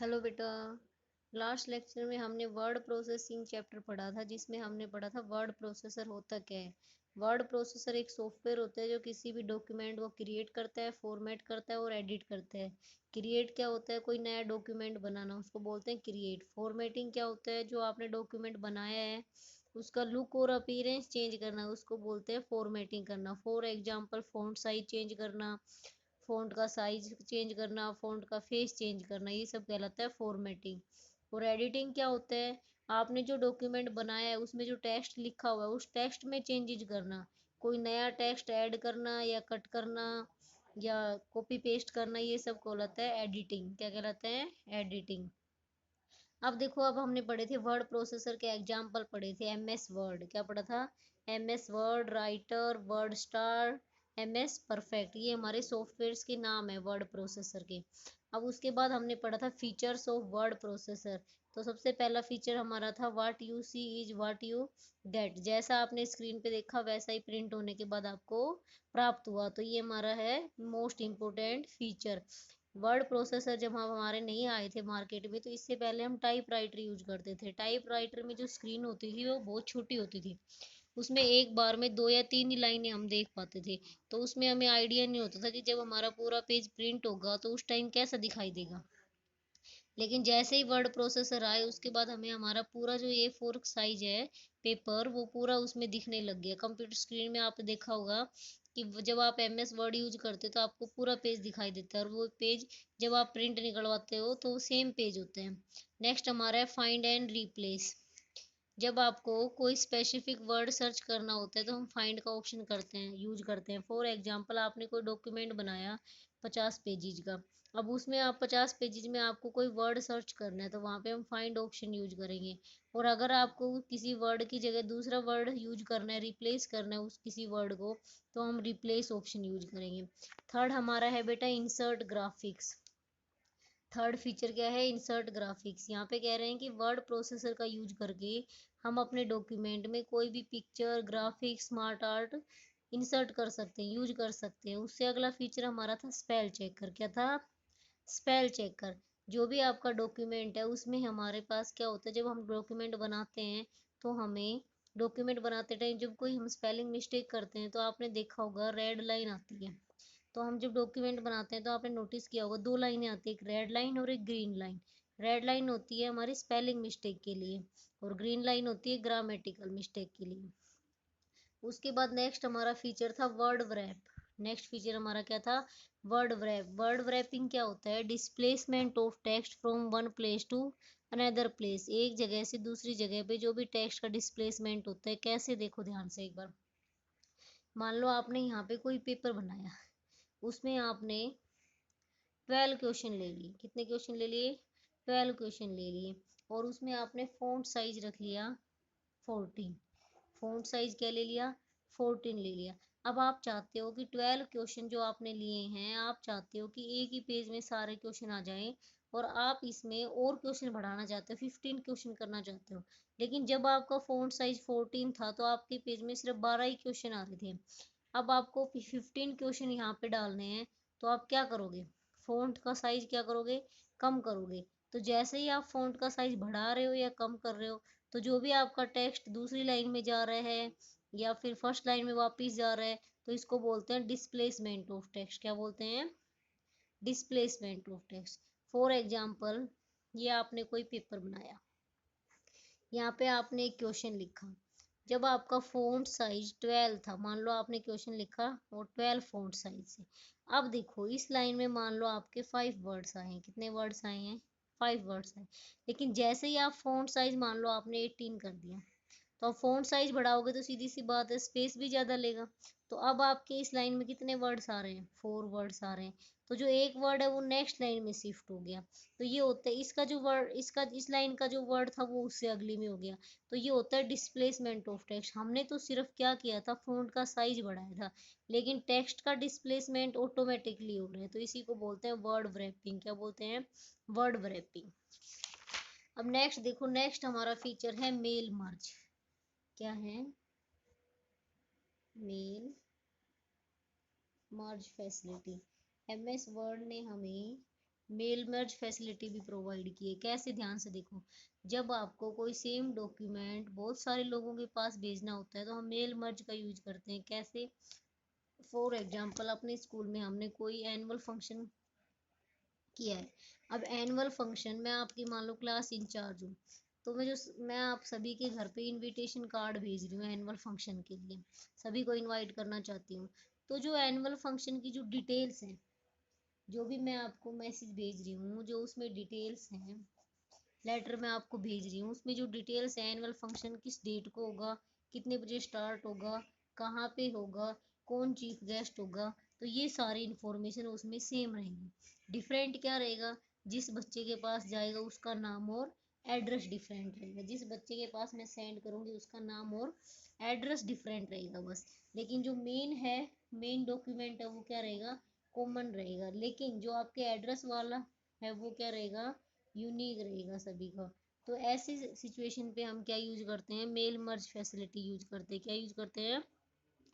Hello बेटा। Last lecture में हमने वर्ड प्रोसेसिंग चैप्टर पढ़ा था, जिसमें हमने पढ़ा था वर्ड प्रोसेसर होता क्या है। वर्ड प्रोसेसर एक सॉफ्टवेयर होता है जो किसी भी डॉक्यूमेंट को क्रिएट करता है, फॉर्मेट करता है और एडिट करता है। क्रिएट क्या होता है? कोई नया डॉक्यूमेंट बनाना, उसको बोलते हैं क्रिएट। फॉर्मेटिंग क्या होता है? जो आपने डॉक्यूमेंट बनाया है उसका लुक और अपीयरेंस चेंज करना, उसको बोलते हैं फॉर्मेटिंग करना। For example font size change करना, फ़ॉन्ट का साइज चेंज करना, फ़ॉन्ट का फेस चेंज करना, ये सब कहलाता है फॉर्मेटिंग। और एडिटिंग क्या होता है? आपने जो डॉक्यूमेंट बनाया है उसमें जो टेक्स्ट लिखा हुआ है उस टेक्स्ट में चेंजेज करना, कोई नया टेक्स्ट ऐड करना या कट करना या कॉपी पेस्ट करना, ये सब कहलाता है एडिटिंग। क्या कहलाता है? एडिटिंग। अब देखो, अब हमने पढ़े थे वर्ड प्रोसेसर के एग्जाम्पल पढ़े थे। एम एस वर्ड क्या पढ़ा था? M S word, writer, word star, M S perfect, ये हमारे सॉफ्टवेयर्स के नाम है वर्ड प्रोसेसर के। अब उसके बाद हमने पढ़ा था फीचर्स ऑफ वर्ड प्रोसेसर। तो सबसे पहला फीचर हमारा था what you see is what you get. जैसा आपने स्क्रीन पे देखा वैसा ही प्रिंट होने के बाद आपको प्राप्त हुआ, तो ये हमारा है most important feature. Word processor जब हम हमारे नहीं आए थे मार्केट में, तो इससे पहले हम टाइपराइटर यूज करते थे। टाइपराइटर में जो स्क्रीन होती थी वो बहुत छोटी होती थी, उसमें एक बार में 2 या 3 ही लाइनें हम देख पाते थे। तो उसमें हमें आइडिया नहीं होता था कि जब हमारा पूरा पेज प्रिंट होगा तो उस टाइम कैसा दिखाई देगा। लेकिन जैसे ही वर्ड प्रोसेसर आए उसके बाद हमें हमारा पूरा जो A4 साइज है पेपर, वो पूरा उसमें दिखने लग गया। कंप्यूटर स्क्रीन में आपने देखा होगा कि जब आप MS वर्ड यूज करते हो तो आपको पूरा पेज दिखाई देता है, और वो पेज जब आप प्रिंट निकलवाते हो तो सेम पेज होते हैं। नेक्स्ट हमारा है फाइंड एंड रिप्लेस। जब आपको कोई स्पेसिफिक वर्ड सर्च करना होता है तो हम फाइंड का ऑप्शन करते हैं, यूज करते हैं। फॉर एग्जांपल आपने कोई डॉक्यूमेंट बनाया 50 पेजेज का, अब उसमें आप 50 पेजेज में आपको कोई वर्ड सर्च करना है तो वहाँ पे हम फाइंड ऑप्शन यूज करेंगे। और अगर आपको किसी वर्ड की जगह दूसरा वर्ड यूज करना है, रिप्लेस करना है उस किसी वर्ड को, तो हम रिप्लेस ऑप्शन यूज करेंगे। थर्ड हमारा है बेटा इंसर्ट ग्राफिक्स। थर्ड फीचर क्या है? Insert graphics. यहाँ पे कह रहे हैं कि वर्ड प्रोसेसर का यूज करके हम अपने डॉक्यूमेंट में कोई भी picture, graphics, smart art insert कर सकते हैं, यूज कर सकते हैं। उससे अगला फीचर हमारा था स्पेल चेकर। क्या था? Spell checker. जो भी आपका डॉक्यूमेंट है उसमें हमारे पास क्या होता है, जब हम डॉक्यूमेंट बनाते हैं तो हमें डॉक्यूमेंट बनाते टाइम जब कोई हम स्पेलिंग मिस्टेक करते हैं तो आपने देखा होगा रेड लाइन आती है। तो हम जब डॉक्यूमेंट बनाते हैं तो आपने नोटिस किया होगा 2 लाइनें आती है, एक रेड लाइन और एक ग्रीन लाइन। रेड लाइन होती है हमारी स्पेलिंग मिस्टेक के लिए और ग्रीन लाइन होती है ग्रामेटिकल मिस्टेक के लिए। उसके बाद नेक्स्ट हमारा फीचर था वर्ड व्रैप। नेक्स्ट फीचर हमारा क्या था? Word wrap. वर्ड व्रैपिंग क्या होता है? Displacement of text from one place to another place. एक जगह से दूसरी जगह पे जो भी टेक्स्ट का डिस्प्लेसमेंट होता है, कैसे? देखो ध्यान से एक बार। मान लो आपने यहाँ पे कोई पेपर बनाया, उसमें आपने 12 क्वेश्चन ले लिए। कितने क्वेश्चन ले लिए? 12 क्वेश्चन ले लिए। और उसमें आपने फ़ॉन्ट साइज रख लिया 14। फ़ॉन्ट साइज क्या ले लिया? 14 ले लिया। अब आप चाहते हो कि 12 क्वेश्चन जो आपने लिए हैं, आप चाहते हो कि एक ही पेज में सारे क्वेश्चन आ जाएं, और आप इसमें और क्वेश्चन बढ़ाना चाहते हो, 15 क्वेश्चन करना चाहते हो। लेकिन जब आपका फ़ॉन्ट साइज 14 था तो आपके पेज में सिर्फ 12 ही क्वेश्चन आ रहे थे। अब आपको 15 क्वेश्चन यहाँ पे डालने हैं, तो आप क्या करोगे? फ़ॉन्ट का साइज क्या करोगे? कम करोगे। तो जैसे ही आप फ़ॉन्ट का साइज बढ़ा रहे हो या कम कर रहे हो, तो जो भी आपका टेक्स्ट दूसरी लाइन में जा रहा है या फिर फर्स्ट लाइन में वापस जा रहा है, तो इसको बोलते हैं डिस्प्लेसमेंट ऑफ टेक्स्ट। क्या बोलते हैं? Displacement of text. For example, ये आपने कोई पेपर बनाया, यहाँ पे आपने एक क्वेश्चन लिखा। जब आपका फ़ॉन्ट साइज 12 था, मान लो आपने क्वेश्चन लिखा और 12 फ़ॉन्ट साइज से। अब देखो इस लाइन में मान लो आपके 5 वर्ड्स आए हैं। कितने वर्ड्स आए हैं? 5 वर्ड्स आए। लेकिन जैसे ही आप फ़ॉन्ट साइज मान लो आपने 18 कर दिया, तो अब फ़ॉन्ट साइज बढ़ाओगे तो सीधी सी बात है स्पेस भी ज़्यादा लेगा। तो अब आपके इस लाइन में कितने वर्ड्स आ रहे हैं? 4 वर्ड्स आ रहे हैं। तो जो एक वर्ड है वो नेक्स्ट लाइन में शिफ्ट हो गया। तो ये होता है इसका जो वर्ड, इसका इस लाइन का जो वर्ड था वो उससे अगली में हो गया। तो ये होता है डिस्प्लेसमेंट ऑफ टेक्स्ट। हमने तो सिर्फ क्या किया था? फ़ॉन्ट का साइज बढ़ाया था, लेकिन टेक्स्ट का डिस्प्लेसमेंट ऑटोमेटिकली हो रहा है। तो इसी को बोलते हैं वर्ड व्रैपिंग। क्या बोलते हैं? वर्ड व्रैपिंग। अब नेक्स्ट देखो, नेक्स्ट हमारा फीचर है मेल मर्ज। क्या है? Mail merge facility. MS word ने हमें मेल मर्ज फैसिलिटी भी प्रोवाइड की है। कैसे, ध्यान से देखो, जब आपको कोई सेम डॉक्यूमेंट बहुत सारे लोगों के पास भेजना होता है तो हम मेल मर्ज का यूज करते हैं। कैसे, फॉर एग्जाम्पल अपने स्कूल में हमने कोई एनुअल फंक्शन किया है। अब एनुअल फंक्शन में आपकी मान लो क्लास इंचार्ज हूँ, तो मैं आप सभी के घर पे इनविटेशन कार्ड भेज रही हूँ एनुअल फंक्शन के लिए, सभी को इनवाइट करना चाहती हूँ। तो जो एनुअल फंक्शन की जो डिटेल्स हैं, जो भी मैं आपको मैसेज भेज रही हूँ, जो उसमें डिटेल्स हैं, लेटर मैं आपको भेज रही हूँ, उसमें जो डिटेल्स है एनुअल फंक्शन किस डेट को होगा, कितने बजे स्टार्ट होगा, कहाँ पे होगा, कौन चीफ गेस्ट होगा, तो ये सारी इंफॉर्मेशन उसमें सेम रहेगी। डिफरेंट क्या रहेगा, जिस बच्चे के पास जाएगा उसका नाम और एड्रेस डिफरेंट रहेगा। जिस बच्चे के पास मैं सेंड करूँगी उसका नाम और एड्रेस डिफरेंट रहेगा बस। लेकिन जो मेन है, मेन डॉक्यूमेंट है, वो क्या रहेगा, कॉमन रहेगा। लेकिन जो आपके एड्रेस वाला है वो क्या रहेगा, यूनिक रहेगा सभी का। तो ऐसी सिचुएशन पे हम क्या यूज करते हैं, मेल मर्ज फैसिलिटी यूज करते हैं। क्या यूज करते हैं,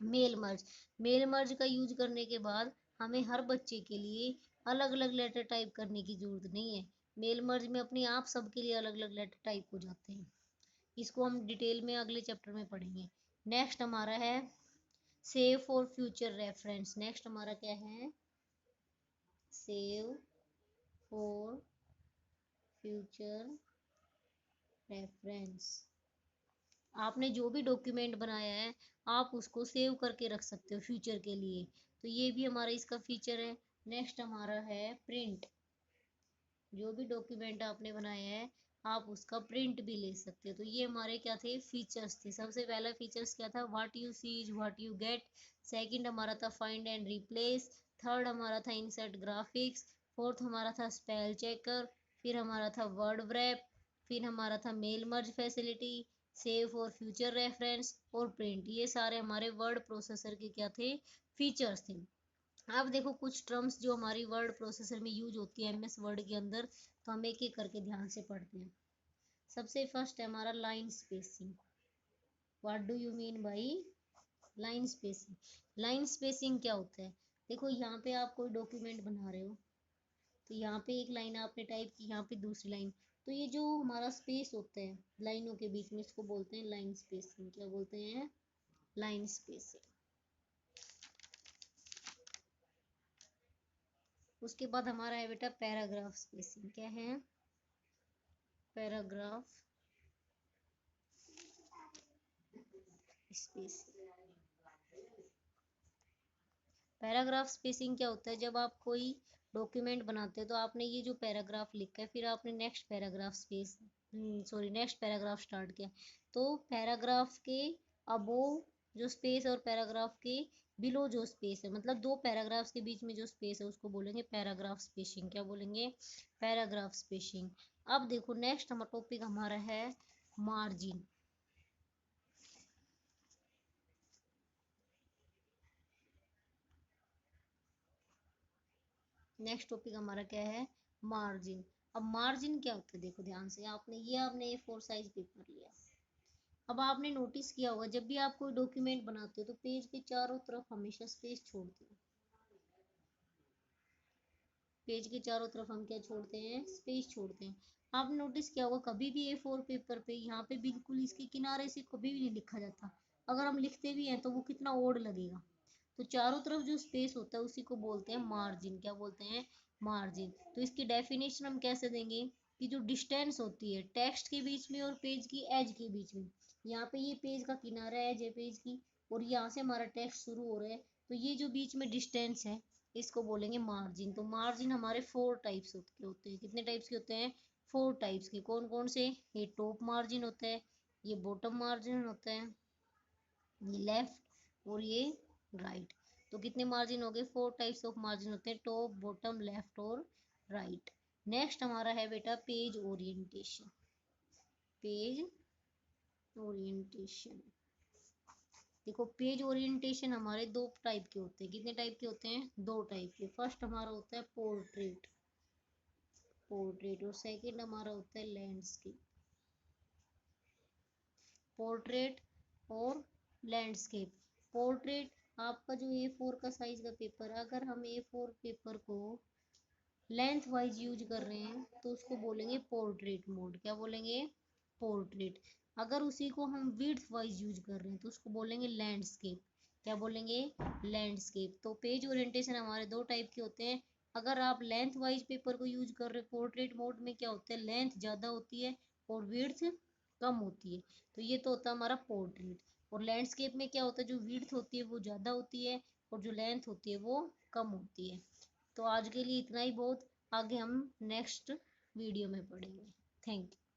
मेल मर्ज। मेल मर्ज का यूज करने के बाद हमें हर बच्चे के लिए अलग अलग लेटर टाइप करने की जरूरत नहीं है। मेल मर्ज में अपने आप सबके लिए अलग अलग लेटर टाइप हो जाते हैं। इसको हम डिटेल में अगले चैप्टर में पढ़ेंगे। नेक्स्ट हमारा है save for future reference. Next हमारा क्या है, सेव फॉर फ्यूचर रेफरेंस। आपने जो भी डॉक्यूमेंट बनाया है आप उसको सेव करके रख सकते हो फ्यूचर के लिए, तो ये भी हमारा इसका फीचर है। नेक्स्ट हमारा है प्रिंट। जो भी डॉक्यूमेंट आपने बनाया है आप उसका प्रिंट भी ले सकते हो। तो ये हमारे क्या थे, फीचर्स थे। सबसे पहला फीचर्स क्या था, what you see is what you get. Second हमारा था फाइंड एंड रिप्लेस। थर्ड हमारा था इंसर्ट ग्राफिक्स। फोर्थ हमारा था स्पेल चेकर। फिर हमारा था वर्ड व्रैप। फिर हमारा था mail merge facility, save for future reference और प्रिंट। ये सारे हमारे वर्ड प्रोसेसर के क्या थे, फीचर्स थे। अब देखो कुछ टर्म्स जो हमारी वर्ड प्रोसेसर में यूज होती है एमएस वर्ड के अंदर, तो हम एक एक करके ध्यान से पढ़ते हैं। सबसे फर्स्ट है हमारा line spacing. What do you mean by line spacing. Line spacing क्या होता है, देखो यहाँ पे आप कोई डॉक्यूमेंट बना रहे हो, तो यहाँ पे एक लाइन आपने टाइप की, यहाँ पे दूसरी लाइन, तो ये जो हमारा स्पेस होता है लाइनों के बीच में, इसको बोलते हैं लाइन स्पेसिंग। क्या बोलते हैं, लाइन स्पेसिंग। उसके बाद हमारा है बेटा पैराग्राफ स्पेसिंग। क्या है, पैराग्राफ स्पेसिंग। पैराग्राफ स्पेसिंग क्या होता है, जब आप कोई डॉक्यूमेंट बनाते हैं तो आपने ये जो पैराग्राफ लिखा है, फिर आपने next paragraph next paragraph start किया, तो पैराग्राफ के अबोव जो स्पेस और पैराग्राफ के बिलो जो स्पेस है, मतलब दो पैराग्राफ्स के बीच में जो स्पेस है उसको बोलेंगे पैराग्राफ स्पेसिंग। क्या बोलेंगे, पैराग्राफ स्पेसिंग। अब देखो नेक्स्ट हमारा टॉपिक हमारा है मार्जिन। नेक्स्ट टॉपिक हमारा क्या है, मार्जिन। अब मार्जिन क्या होता है, देखो ध्यान से, आपने A4 साइज पेपर लिया। अब आपने नोटिस किया होगा जब भी आप कोई डॉक्यूमेंट बनाते हो तो पेज के चारों तरफ हमेशा स्पेस छोड़ते हो। पेज के चारों तरफ हम क्या छोड़ते हैं, स्पेस छोड़ते हैं। आपने नोटिस किया होगा कभी भी A4 पेपर पे यहाँ पे बिल्कुल इसके किनारे से कभी भी नहीं लिखा जाता। अगर हम लिखते भी हैं तो वो कितना ओड लगेगा। तो चारों तरफ जो स्पेस होता है उसी को बोलते हैं मार्जिन। क्या बोलते हैं, मार्जिन। तो इसकी डेफिनेशन हम कैसे देंगे, कि जो डिस्टेंस होती है टेक्स्ट के बीच में और पेज की एज के बीच में, यहाँ पे ये पेज का किनारा एज है पेज की, और यहाँ से हमारा टेक्स्ट शुरू हो रहा है, तो ये जो बीच में डिस्टेंस है इसको बोलेंगे मार्जिन। तो मार्जिन हमारे 4 टाइप्स के होते हैं। कितने टाइप्स के होते हैं, 4 टाइप्स के। कौन कौन से, ये टॉप मार्जिन होता है, ये बॉटम मार्जिन होता है, ये लेफ्ट और ये राइट। तो कितने मार्जिन हो गए, 4 टाइप्स ऑफ मार्जिन होते हैं, टॉप बॉटम लेफ्ट और राइट। नेक्स्ट हमारा है बेटा पेज ओरिएंटेशन। पेज ओरिएंटेशन, देखो पेज ओरिएंटेशन हमारे 2 टाइप के होते हैं। कितने टाइप के होते हैं, 2 टाइप के। फर्स्ट हमारा होता है पोर्ट्रेट, पोर्ट्रेट, और सेकंड हमारा होता है लैंडस्केप। पोर्ट्रेट और लैंडस्केप। पोर्ट्रेट आपका जो A4 का साइज का पेपर है, अगर हम A4 पेपर को लेंथ वाइज यूज कर रहे हैं तो उसको बोलेंगे पोर्ट्रेट मोड। क्या बोलेंगे? पोर्ट्रेट। अगर उसी को हम विड्थ वाइज यूज कर रहे हैं तो उसको बोलेंगे लैंडस्केप। क्या बोलेंगे? लैंडस्केप। तो पेज ओरिएंटेशन हमारे दो टाइप के होते हैं। अगर आप लेंथ वाइज पेपर को यूज कर रहे हो पोर्ट्रेट मोड में, क्या होता है, लेंथ ज़्यादा होती है और विड्थ कम होती है, तो ये तो होता है हमारा पोर्ट्रेट। और लैंडस्केप में क्या होता है, जो विड्थ होती है वो ज़्यादा होती है और जो लेंथ होती है वो कम होती है। तो आज के लिए इतना ही बहुत। आगे हम नेक्स्ट वीडियो में पढ़ेंगे। Thank you.